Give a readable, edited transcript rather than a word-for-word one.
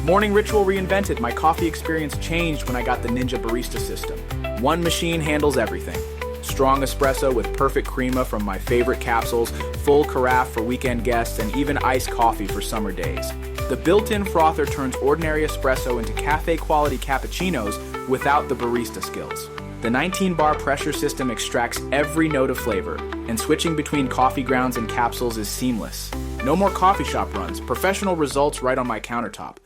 Morning ritual reinvented. My coffee experience changed when I got the Ninja Barista system. One machine handles everything. Strong espresso with perfect crema from my favorite capsules, full carafe for weekend guests, and even iced coffee for summer days. The built-in frother turns ordinary espresso into cafe-quality cappuccinos without the barista skills. The 19-bar pressure system extracts every note of flavor, and switching between coffee grounds and capsules is seamless. No more coffee shop runs, professional results right on my countertop.